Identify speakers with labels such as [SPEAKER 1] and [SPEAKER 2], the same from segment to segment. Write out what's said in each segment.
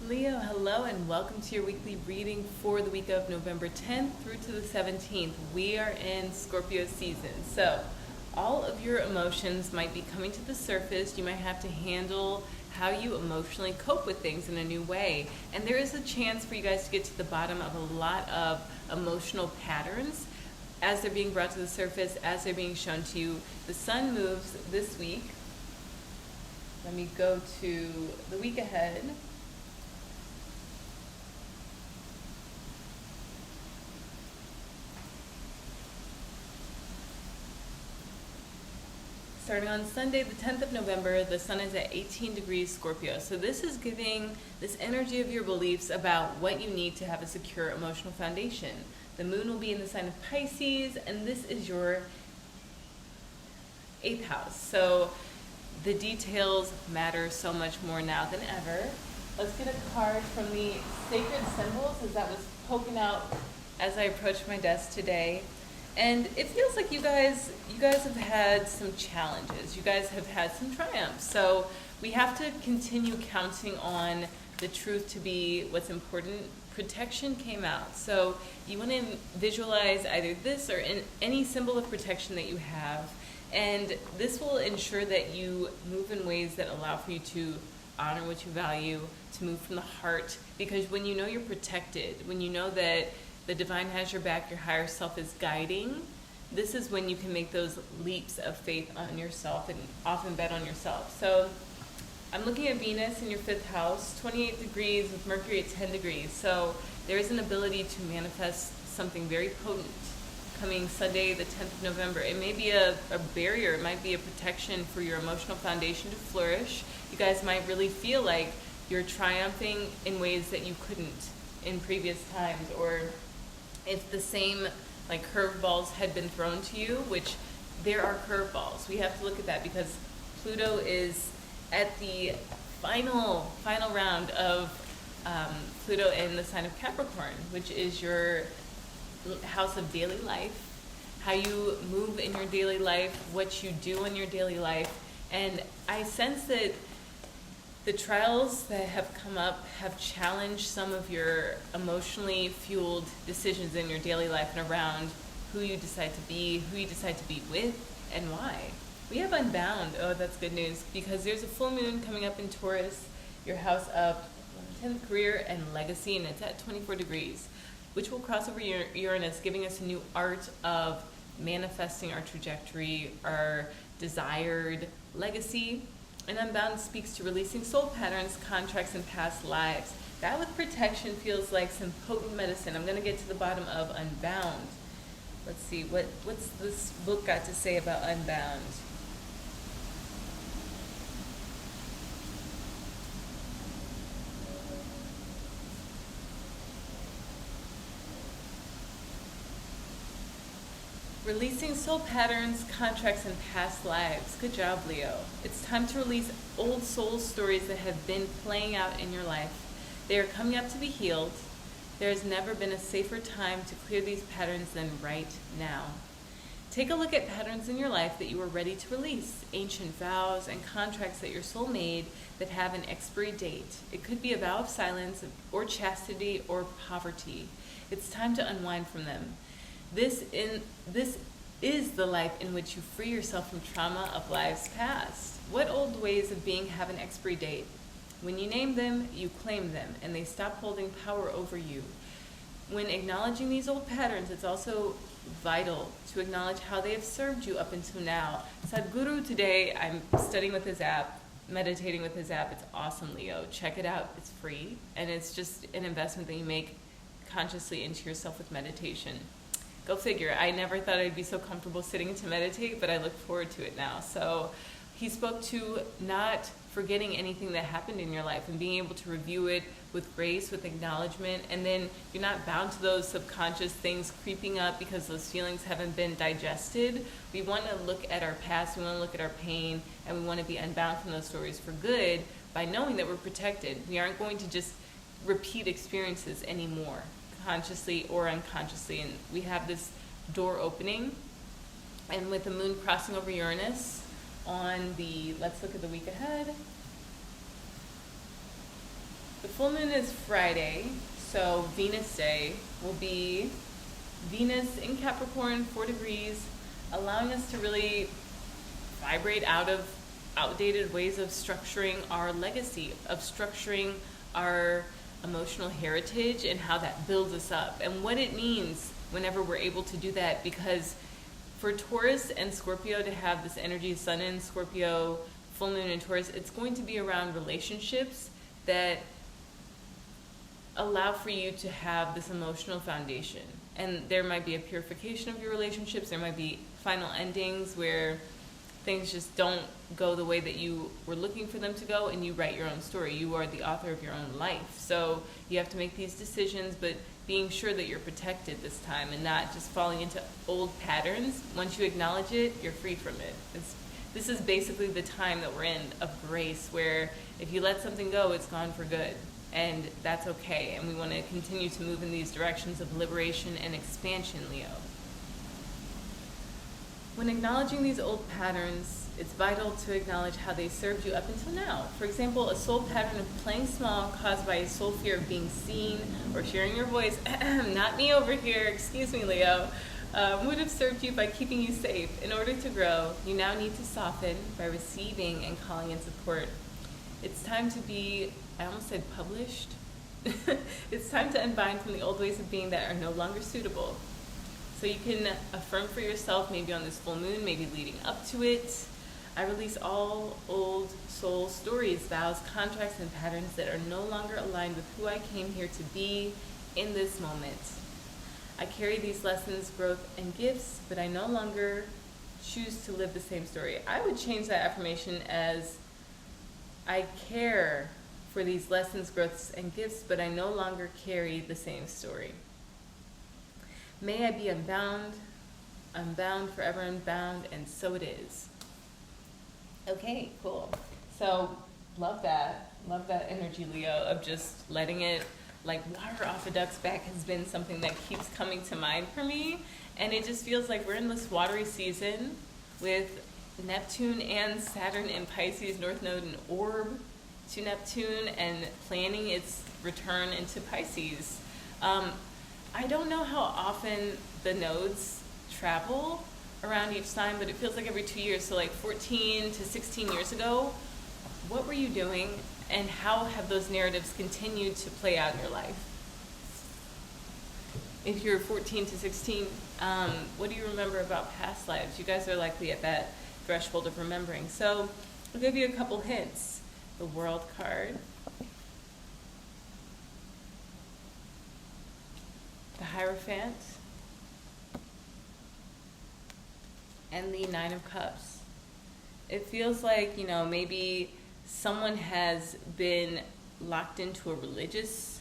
[SPEAKER 1] Leo, hello and welcome to your weekly reading for the week of November 10th through to the 17th. We are in Scorpio season, so all of your emotions might be coming to the surface. You might have to handle how you emotionally cope with things in a new way. And there is a chance for you guys to get to the bottom of a lot of emotional patterns as they're being brought to the surface, as they're being shown to you. The sun moves this week. Let me go to the week ahead. Starting on Sunday, the 10th of November, the sun is at 18 degrees Scorpio. So this is giving this energy of your beliefs about what you need to have a secure emotional foundation. The moon will be in the sign of Pisces, and this is your 8th house. So the details matter so much more now than ever. Let's get a card from the sacred symbols, as that was poking out as I approached my desk today. And it feels like you guys have had some challenges. You guys have had some triumphs. So we have to continue counting on the truth to be what's important. Protection came out. So you want to visualize either this or any symbol of protection that you have. And this will ensure that you move in ways that allow for you to honor what you value, to move from the heart. Because when you know you're protected, when you know that the divine has your back, your higher self is guiding, this is when you can make those leaps of faith on yourself and often bet on yourself. So I'm looking at Venus in your 5th house, 28 degrees with Mercury at 10 degrees. So there is an ability to manifest something very potent coming Sunday, the 10th of November. It may be a barrier, it might be a protection for your emotional foundation to flourish. You guys might really feel like you're triumphing in ways that you couldn't in previous times, or if the same like curveballs had been thrown to you, which there are curveballs. We have to look at that because Pluto is at the final round of Pluto in the sign of Capricorn, which is your house of daily life, how you move in your daily life, what you do in your daily life. And I sense that the trials that have come up have challenged some of your emotionally fueled decisions in your daily life and around who you decide to be, who you decide to be with, and why. We have Unbound. Oh, that's good news, because there's a full moon coming up in Taurus, your house of 10th career and legacy, and it's at 24 degrees, which will cross over Uranus, giving us a new art of manifesting our trajectory, our desired legacy. And Unbound speaks to releasing soul patterns, contracts, and past lives. That with protection feels like some potent medicine. I'm going to get to the bottom of Unbound. Let's see, what's this book got to say about Unbound? Releasing soul patterns, contracts, and past lives. Good job, Leo. It's time to release old soul stories that have been playing out in your life. They are coming up to be healed. There has never been a safer time to clear these patterns than right now. Take a look at patterns in your life that you are ready to release, ancient vows and contracts that your soul made that have an expiry date. It could be a vow of silence or chastity or poverty. It's time to unwind from them. This is the life in which you free yourself from trauma of lives past. What old ways of being have an expiry date? When you name them, you claim them, and they stop holding power over you. When acknowledging these old patterns, it's also vital to acknowledge how they have served you up until now. Sadhguru today, I'm studying with his app, meditating with his app. It's awesome, Leo. Check it out. It's free, and it's just an investment that you make consciously into yourself with meditation. Go figure. I never thought I'd be so comfortable sitting to meditate, but I look forward to it now. So he spoke to not forgetting anything that happened in your life and being able to review it with grace, with acknowledgement, and then you're not bound to those subconscious things creeping up because those feelings haven't been digested. We want to look at our past, we want to look at our pain, and we want to be unbound from those stories for good by knowing that we're protected. We aren't going to just repeat experiences anymore, consciously or unconsciously, and we have this door opening. And with the moon crossing over Uranus on the, let's look at the week ahead. The full moon is Friday, so Venus Day will be Venus in Capricorn, 4 degrees, allowing us to really vibrate out of outdated ways of structuring our legacy, of structuring our emotional heritage and how that builds us up and what it means whenever we're able to do that. Because for Taurus and Scorpio to have this energy, Sun in Scorpio, full moon in Taurus, it's going to be around relationships that allow for you to have this emotional foundation. And there might be a purification of your relationships. There might be final endings where things just don't go the way that you were looking for them to go, and you write your own story. You are the author of your own life. So you have to make these decisions, but being sure that you're protected this time and not just falling into old patterns. Once you acknowledge it, you're free from it. This is basically the time that we're in of grace, where if you let something go, it's gone for good. And that's okay. And we want to continue to move in these directions of liberation and expansion, Leo. When acknowledging these old patterns, it's vital to acknowledge how they served you up until now. For example, a soul pattern of playing small caused by a soul fear of being seen or sharing your voice, not me over here, excuse me, Leo, would have served you by keeping you safe. In order to grow, you now need to soften by receiving and calling in support. It's time to be, I almost said published. It's time to unbind from the old ways of being that are no longer suitable. So you can affirm for yourself, maybe on this full moon, maybe leading up to it. I release all old soul stories, vows, contracts, and patterns that are no longer aligned with who I came here to be in this moment. I carry these lessons, growth, and gifts, but I no longer choose to live the same story. I would change that affirmation as, I care for these lessons, growths, and gifts, but I no longer carry the same story. May I be unbound, forever unbound, and so it is. Okay, cool. So, love that energy, Leo, of just letting it, like water off a duck's back has been something that keeps coming to mind for me. And it just feels like we're in this watery season with Neptune and Saturn in Pisces, North Node and orb to Neptune, and planning its return into Pisces. I don't know how often the nodes travel around each sign, but it feels like every 2 years. So like 14 to 16 years ago, what were you doing, and how have those narratives continued to play out in your life? If you're 14 to 16, what do you remember about past lives? You guys are likely at that threshold of remembering. So I'll give you a couple hints. The World card, the Hierophant, and the Nine of Cups. It feels like, maybe someone has been locked into a religious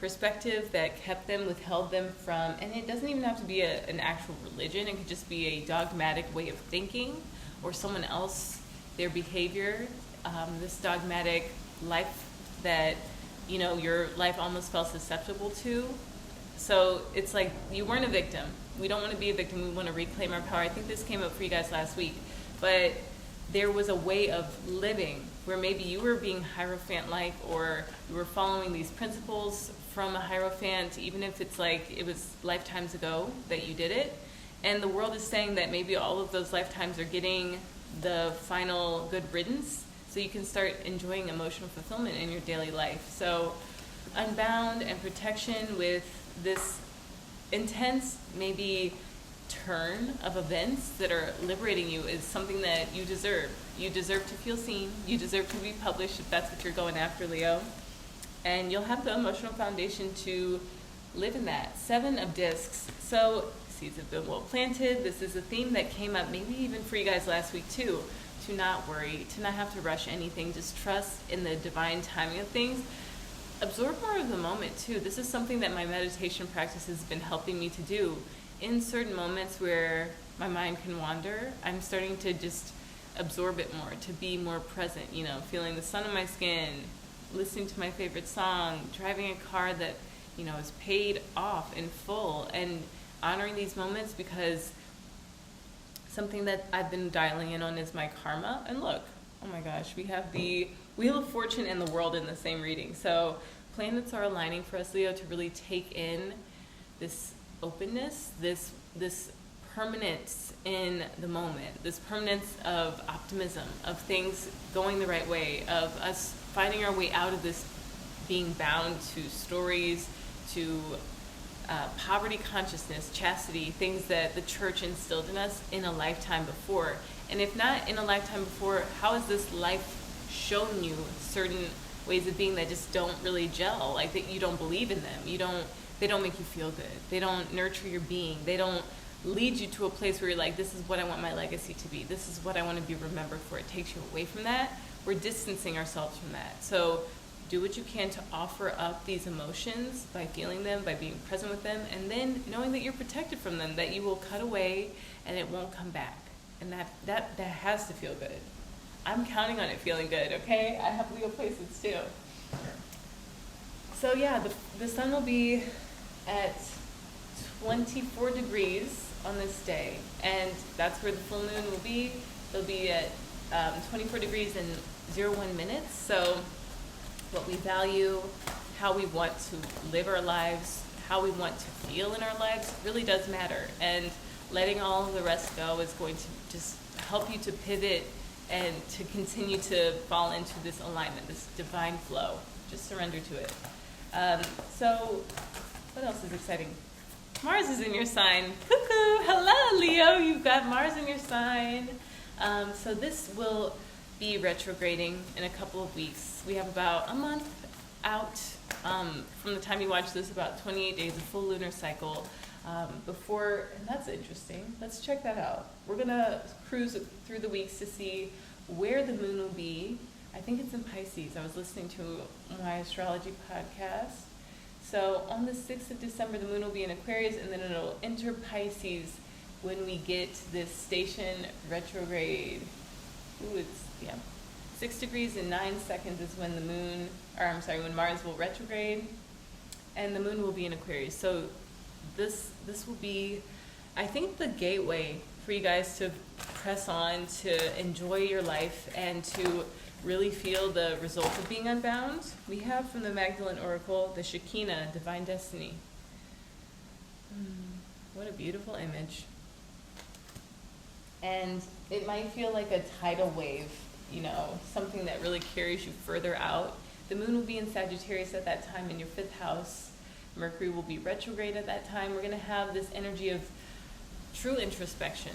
[SPEAKER 1] perspective that withheld them from, and it doesn't even have to be an actual religion, it could just be a dogmatic way of thinking, or someone else, their behavior, this dogmatic life that, your life almost felt susceptible to. So it's like you weren't a victim. We don't want to be a victim. We want to reclaim our power. I think this came up for you guys last week. But there was a way of living where maybe you were being Hierophant-like, or you were following these principles from a Hierophant, even if it's like it was lifetimes ago that you did it. And the world is saying that maybe all of those lifetimes are getting the final good riddance, so you can start enjoying emotional fulfillment in your daily life. So unbound and protection with this intense, maybe turn of events that are liberating you is something that you deserve. You deserve to feel seen. You deserve to be published if that's what you're going after, Leo. And you'll have the emotional foundation to live in that. 7 of Discs. So seeds have been well planted. This is a theme that came up maybe even for you guys last week too. To not worry, to not have to rush anything. Just trust in the divine timing of things. Absorb more of the moment too. This is something that my meditation practice has been helping me to do. In certain moments where my mind can wander, I'm starting to just absorb it more, to be more present, feeling the sun on my skin, listening to my favorite song, driving a car that, is paid off in full, and honoring these moments, because something that I've been dialing in on is my karma. And look, oh my gosh, we have the Wheel of Fortune and the world in the same reading. So planets are aligning for us, Leo, to really take in this openness, this permanence in the moment, this permanence of optimism, of things going the right way, of us finding our way out of this being bound to stories, to poverty consciousness, chastity, things that the church instilled in us in a lifetime before. And if not in a lifetime before, how has this life shown you certain ways of being that just don't really gel, like that you don't believe in them, they don't make you feel good, they don't nurture your being, they don't lead you to a place where you're like, this is what I want my legacy to be, this is what I want to be remembered for. It takes you away from that. We're distancing ourselves from that. So do what you can to offer up these emotions by feeling them, by being present with them, and then knowing that you're protected from them, that you will cut away and it won't come back. And that has to feel good. I'm counting on it feeling good, okay? I have Leo placements too. So yeah, the sun will be at 24 degrees on this day, and that's where the full moon will be. It'll be at 24 degrees and 01 minutes. So what we value, how we want to live our lives, how we want to feel in our lives really does matter. And letting all of the rest go is going to just help you to pivot and to continue to fall into this alignment, this divine flow. Just surrender to it. So what else is exciting? Mars is in your sign. Cuckoo! Hello, Leo! You've got Mars in your sign. So this will be retrograding in a couple of weeks. We have about a month out from the time you watch this, about 28 days, a full lunar cycle. Before, and that's interesting. Let's check that out. We're gonna cruise through the weeks to see where the moon will be. I think it's in Pisces. I was listening to my astrology podcast. So on the 6th of December, the moon will be in Aquarius, and then it'll enter Pisces when we get this station retrograde. Ooh, it's, yeah. 6 degrees and 9 seconds is when when Mars will retrograde, and the moon will be in Aquarius. So this will be, I think, the gateway for you guys to press on, to enjoy your life, and to really feel the results of being unbound. We have from the Magdalene Oracle, the Shekinah, Divine Destiny. What a beautiful image. And it might feel like a tidal wave, something that really carries you further out. The moon will be in Sagittarius at that time in your 5th house. Mercury will be retrograde at that time. We're going to have this energy of true introspection.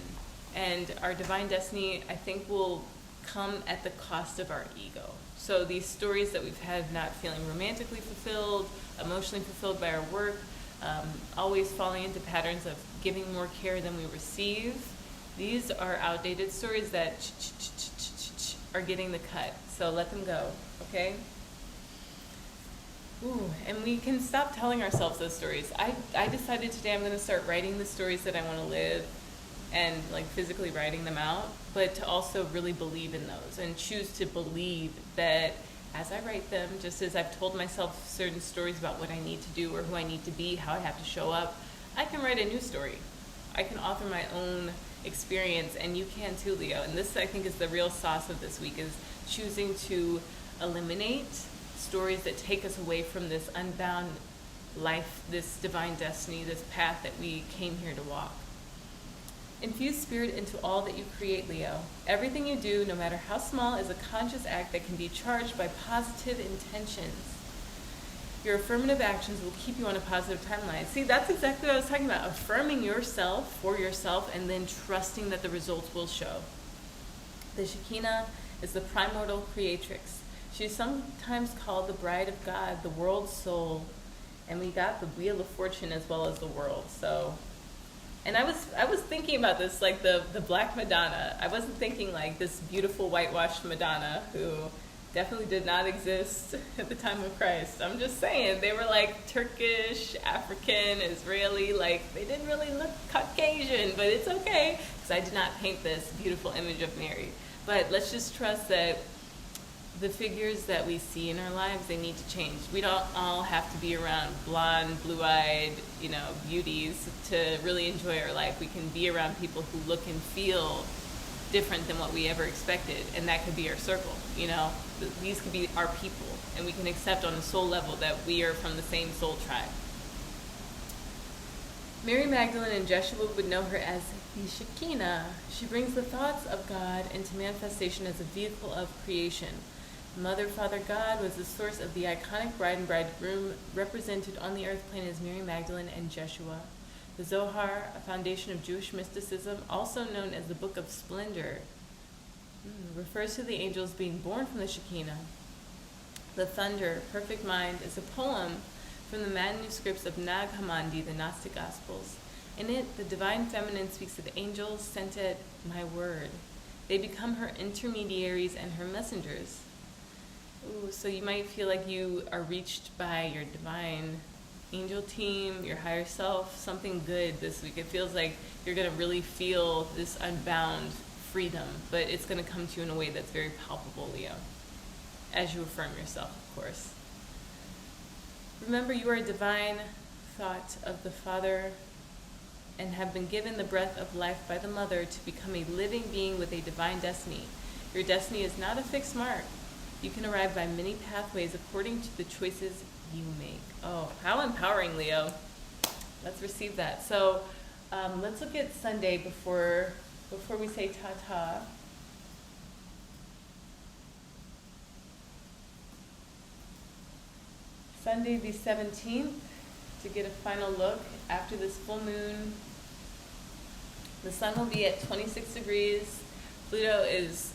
[SPEAKER 1] And our divine destiny, I think, will come at the cost of our ego. So these stories that we've had not feeling romantically fulfilled, emotionally fulfilled by our work, always falling into patterns of giving more care than we receive, these are outdated stories that are getting the cut. So let them go, okay? Ooh, and we can stop telling ourselves those stories. I decided today I'm going to start writing the stories that I want to live, and like physically writing them out, but to also really believe in those and choose to believe that as I write them, just as I've told myself certain stories about what I need to do or who I need to be, how I have to show up, I can write a new story. I can author my own experience, and you can too, Leo. And this, I think, is the real sauce of this week, is choosing to eliminate stories that take us away from this unbound life, this divine destiny, this path that we came here to walk. Infuse spirit into all that you create, Leo. Everything you do, no matter how small, is a conscious act that can be charged by positive intentions. Your affirmative actions will keep you on a positive timeline. See, that's exactly what I was talking about. Affirming yourself for yourself and then trusting that the results will show. The Shekinah is the primordial creatrix. She's sometimes called the bride of God, the world's soul. And we got the Wheel of Fortune as well as the world. So, and I was thinking about this, like the Black Madonna. I wasn't thinking like this beautiful whitewashed Madonna who definitely did not exist at the time of Christ. I'm just saying, they were like Turkish, African, Israeli, like they didn't really look Caucasian, but it's okay, because I did not paint this beautiful image of Mary. But let's just trust that the figures that we see in our lives, they need to change. We don't all have to be around blonde, blue-eyed, beauties to really enjoy our life. We can be around people who look and feel different than what we ever expected, and that could be our circle, these could be our people, and we can accept on a soul level that we are from the same soul tribe. Mary Magdalene and Jeshua would know her as the Shekinah. She brings the thoughts of God into manifestation as a vehicle of creation. Mother, Father, God was the source of the iconic bride and bridegroom represented on the earth plane as Mary Magdalene and Jeshua. The Zohar, a foundation of Jewish mysticism, also known as the Book of Splendor, refers to the angels being born from the Shekinah. The Thunder, Perfect Mind, is a poem from the manuscripts of Nag Hammadi, the Gnostic Gospels. In it, the divine feminine speaks of angels sent at my word. They become her intermediaries and her messengers. Ooh, so you might feel like you are reached by your divine angel team, your higher self, something good this week. It feels like you're going to really feel this unbound freedom, but it's going to come to you in a way that's very palpable, Leo, as you affirm yourself, of course. Remember, you are a divine thought of the Father and have been given the breath of life by the Mother to become a living being with a divine destiny. Your destiny is not a fixed mark. You can arrive by many pathways according to the choices you make. Oh, how empowering, Leo. Let's receive that. So let's look at Sunday before we say ta-ta. Sunday the 17th, to get a final look after this full moon. The sun will be at 26 degrees. Pluto is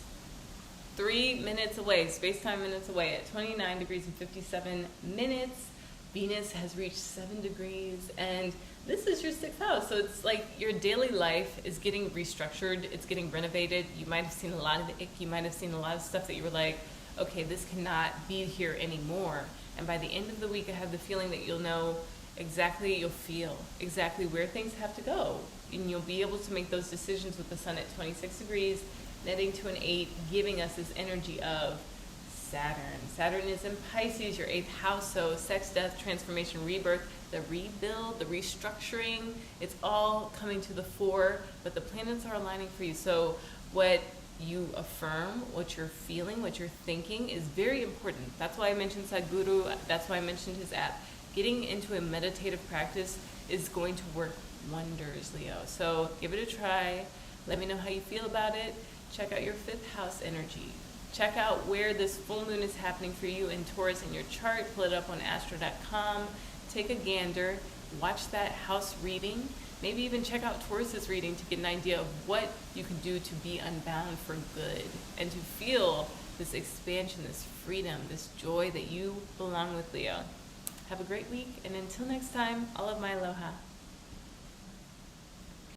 [SPEAKER 1] 3 minutes away, space-time minutes away, at 29 degrees and 57 minutes. Venus has reached 7 degrees, and this is your 6th house. So it's like your daily life is getting restructured. It's getting renovated. You might have seen a lot of ick. You might have seen a lot of stuff that you were like, okay, this cannot be here anymore. And by the end of the week, I have the feeling that you'll know exactly, you'll feel exactly where things have to go. And you'll be able to make those decisions with the sun at 26 degrees, netting to an 8, giving us this energy of Saturn. Saturn is in Pisces, your 8th house, so sex, death, transformation, rebirth, the rebuild, the restructuring, it's all coming to the fore, but the planets are aligning for you. So what you affirm, what you're feeling, what you're thinking is very important. That's why I mentioned Sadhguru, that's why I mentioned his app. Getting into a meditative practice is going to work wonders, Leo. So give it a try. Let me know how you feel about it. Check out your 5th house energy. Check out where this full moon is happening for you in Taurus in your chart. Pull it up on astro.com. Take a gander. Watch that house reading. Maybe even check out Taurus's reading to get an idea of what you can do to be unbound for good and to feel this expansion, this freedom, this joy that you belong with, Leo. Have a great week, and until next time, all of my aloha.